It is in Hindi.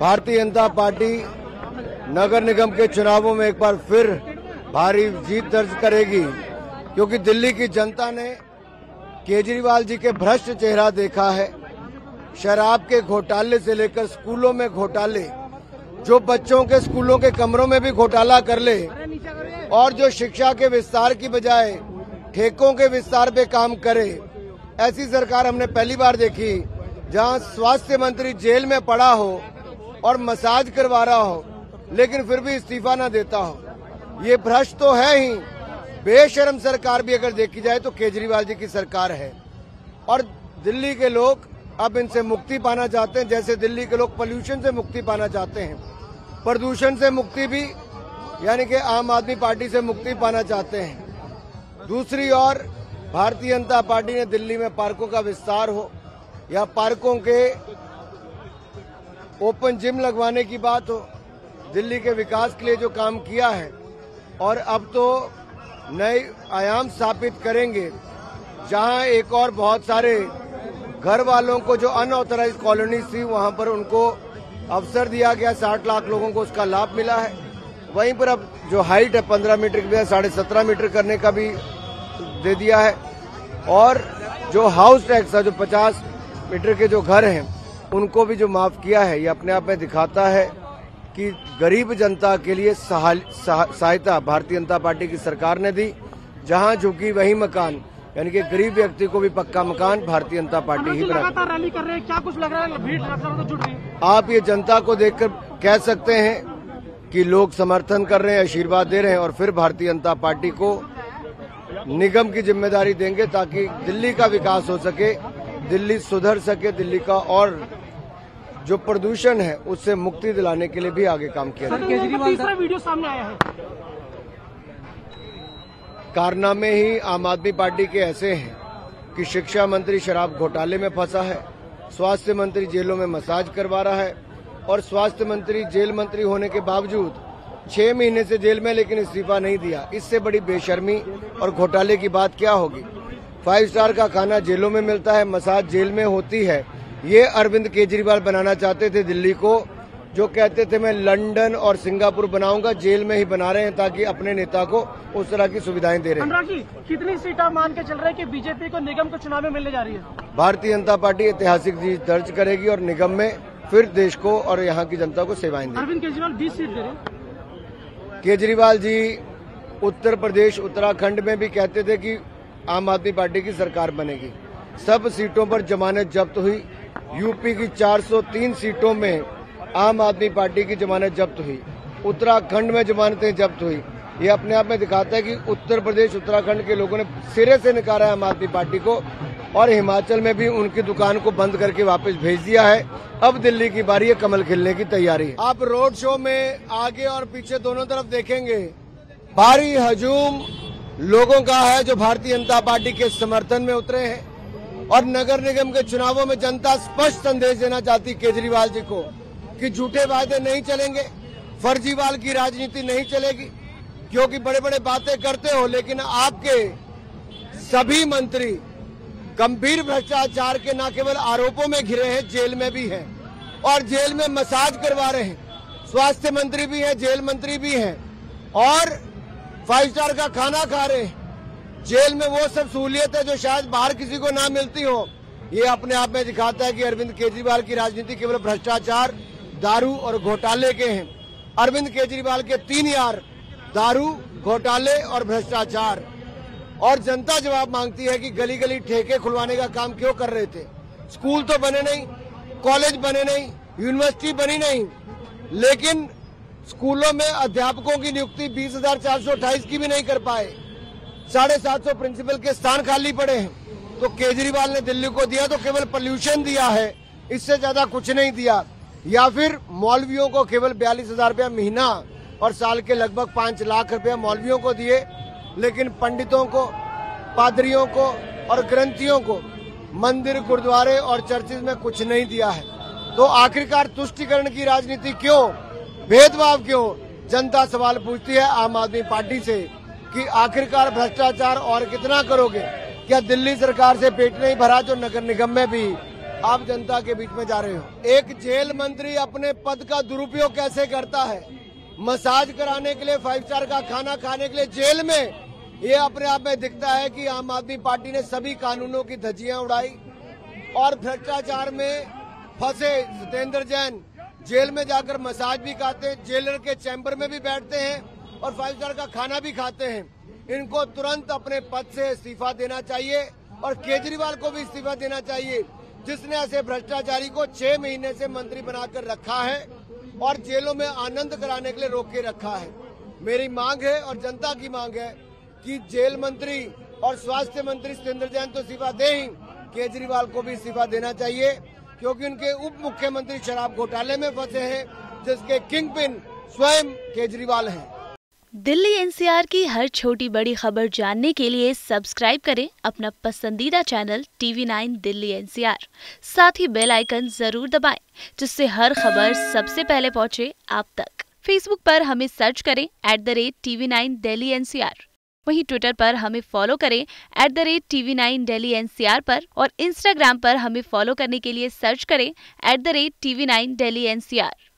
भारतीय जनता पार्टी नगर निगम के चुनावों में एक बार फिर भारी जीत दर्ज करेगी, क्योंकि दिल्ली की जनता ने केजरीवाल जी के भ्रष्ट चेहरा देखा है। शराब के घोटाले से लेकर स्कूलों में घोटाले, जो बच्चों के स्कूलों के कमरों में भी घोटाला कर ले, और जो शिक्षा के विस्तार की बजाय ठेकों के विस्तार पे काम करे, ऐसी सरकार हमने पहली बार देखी। जहां स्वास्थ्य मंत्री जेल में पड़ा हो और मसाज करवा रहा हो, लेकिन फिर भी इस्तीफा न देता हो। ये भ्रष्ट तो है ही, बेशर्म सरकार भी अगर देखी जाए तो केजरीवाल जी की सरकार है। और दिल्ली के लोग अब इनसे मुक्ति पाना चाहते हैं, जैसे दिल्ली के लोग पोल्यूशन से मुक्ति पाना चाहते हैं, प्रदूषण से मुक्ति भी यानी कि आम आदमी पार्टी से मुक्ति पाना चाहते हैं। दूसरी ओर भारतीय जनता पार्टी ने दिल्ली में पार्कों का विस्तार हो या पार्कों के ओपन जिम लगवाने की बात हो, दिल्ली के विकास के लिए जो काम किया है, और अब तो नए आयाम स्थापित करेंगे, जहां एक और बहुत सारे घर वालों को जो अनऑथराइज कॉलोनीज थी वहां पर उनको अवसर दिया गया। 60 लाख लोगों को उसका लाभ मिला है। वहीं पर अब जो हाइट है 15 मीटर की बजाय 17.5 मीटर करने का भी दे दिया है। और जो हाउस टैक्स है, जो 50 मीटर के जो घर हैं, उनको भी जो माफ किया है। ये अपने आप में दिखाता है कि गरीब जनता के लिए सहायता भारतीय जनता पार्टी की सरकार ने दी। जहां झुकी वही मकान, यानी कि गरीब व्यक्ति को भी पक्का मकान भारतीय जनता पार्टी ही लगातार रैली कर रहे हैं, क्या कुछ लग रहा है भीड़ तो जुट रही है? आप ये जनता को देखकर कह सकते हैं कि लोग समर्थन कर रहे हैं, आशीर्वाद दे रहे हैं, और फिर भारतीय जनता पार्टी को निगम की जिम्मेदारी देंगे ताकि दिल्ली का विकास हो सके, दिल्ली सुधर सके, दिल्ली का और जो प्रदूषण है उससे मुक्ति दिलाने के लिए भी आगे काम किया जाए। तीसरा वीडियो सामने आया है, कारनामे ही आम आदमी पार्टी के ऐसे हैं कि शिक्षा मंत्री शराब घोटाले में फंसा है, स्वास्थ्य मंत्री जेलों में मसाज करवा रहा है, और स्वास्थ्य मंत्री जेल मंत्री होने के बावजूद 6 महीने से जेल में लेकिन इस्तीफा नहीं दिया। इससे बड़ी बेशर्मी और घोटाले की बात क्या होगी। 5 स्टार का खाना जेलों में मिलता है, मसाज जेल में होती है। ये अरविंद केजरीवाल बनाना चाहते थे दिल्ली को, जो कहते थे मैं लंदन और सिंगापुर बनाऊंगा, जेल में ही बना रहे हैं ताकि अपने नेता को उस तरह की सुविधाएं दे रहे हैं। अनुराग जी, कितनी सीटें मान के चल रहे हैं कि बीजेपी को निगम को चुनाव में मिलने जा रही है? भारतीय जनता पार्टी ऐतिहासिक जीत दर्ज करेगी और निगम में फिर देश को और यहाँ की जनता को सेवाएं देंगे। अरविंद केजरीवाल 20 सीट दे रहे। केजरीवाल जी उत्तर प्रदेश, उत्तराखंड में भी कहते थे कि आम आदमी पार्टी की सरकार बनेगी। सब सीटों पर जमानत जब्त हुई। यूपी की 403 सीटों में आम आदमी पार्टी की जमानत जब्त हुई। उत्तराखंड में जमानतें जब्त हुई। ये अपने आप में दिखाता है कि उत्तर प्रदेश, उत्तराखंड के लोगों ने सिरे से निकाला है आम आदमी पार्टी को, और हिमाचल में भी उनकी दुकान को बंद करके वापस भेज दिया है। अब दिल्ली की बारी है, कमल खिलने की तैयारी है। आप रोड शो में आगे और पीछे दोनों तरफ देखेंगे, भारी हजूम लोगों का है जो भारतीय जनता पार्टी के समर्थन में उतरे हैं। और नगर निगम के चुनावों में जनता स्पष्ट संदेश देना चाहती केजरीवाल जी को कि झूठे वादे नहीं चलेंगे, फर्जीवाल की राजनीति नहीं चलेगी, क्योंकि बड़े बड़े बातें करते हो लेकिन आपके सभी मंत्री गंभीर भ्रष्टाचार के न केवल आरोपों में घिरे हैं, जेल में भी हैं, और जेल में मसाज करवा रहे हैं। स्वास्थ्य मंत्री भी हैं, जेल मंत्री भी हैं, और 5 स्टार का खाना खा रहे हैं। जेल में वो सब सहूलियत है जो शायद बाहर किसी को ना मिलती हो। ये अपने आप में दिखाता है कि अरविंद केजरीवाल की राजनीति केवल भ्रष्टाचार, दारू और घोटाले के हैं। अरविंद केजरीवाल के 3 यार, दारू, घोटाले और भ्रष्टाचार। और जनता जवाब मांगती है कि गली गली ठेके खुलवाने का काम क्यों कर रहे थे। स्कूल तो बने नहीं, कॉलेज बने नहीं, यूनिवर्सिटी बनी नहीं, लेकिन स्कूलों में अध्यापकों की नियुक्ति 20,428 की भी नहीं कर पाए। 750 प्रिंसिपल के स्थान खाली पड़े हैं। तो केजरीवाल ने दिल्ली को दिया तो केवल पोल्यूशन दिया है, इससे ज्यादा कुछ नहीं दिया। या फिर मौलवियों को केवल 42,000 रुपया महीना और साल के लगभग 5 लाख रुपया मौलवियों को दिए, लेकिन पंडितों को, पादरियों को और ग्रंथियों को मंदिर, गुरुद्वारे और चर्चिज में कुछ नहीं दिया है। तो आखिरकार तुष्टिकरण की राजनीति क्यों, भेदभाव क्यों? जनता सवाल पूछती है आम आदमी पार्टी से कि आखिरकार भ्रष्टाचार और कितना करोगे? क्या दिल्ली सरकार से पेट नहीं भरा जो नगर निगम में भी आप जनता के बीच में जा रहे हो। एक जेल मंत्री अपने पद का दुरुपयोग कैसे करता है, मसाज कराने के लिए, 5 स्टार का खाना खाने के लिए जेल में, ये अपने आप में दिखता है कि आम आदमी पार्टी ने सभी कानूनों की धज्जियां उड़ाई और भ्रष्टाचार में फंसे सत्येंद्र जैन जेल में जाकर मसाज भी खाते हैं, जेलर के चैम्बर में भी बैठते हैं और 5 स्टार का खाना भी खाते हैं। इनको तुरंत अपने पद से इस्तीफा देना चाहिए और केजरीवाल को भी इस्तीफा देना चाहिए, जिसने ऐसे भ्रष्टाचारी को 6 महीने से मंत्री बनाकर रखा है और जेलों में आनंद कराने के लिए रोक के रखा है। मेरी मांग है और जनता की मांग है कि जेल मंत्री और स्वास्थ्य मंत्री सत्येंद्र जैन तो इस्तीफा दे ही, केजरीवाल को भी इस्तीफा देना चाहिए, क्योंकि उनके उप मुख्यमंत्री शराब घोटाले में फंसे हैं, जिसके किंग पिन स्वयं केजरीवाल हैं। दिल्ली एनसीआर की हर छोटी बड़ी खबर जानने के लिए सब्सक्राइब करें अपना पसंदीदा चैनल TV9 दिल्ली एनसीआर। साथ ही बेल आइकन जरूर दबाएं, जिससे हर खबर सबसे पहले पहुंचे आप तक। फेसबुक पर हमें सर्च करें @TV9 दिल्ली एनसीआर। वहीं ट्विटर पर हमें फॉलो करें @TV9 दिल्ली एनसीआर पर, और इंस्टाग्राम पर हमें फॉलो करने के लिए सर्च करें @TV9 दिल्ली एनसीआर।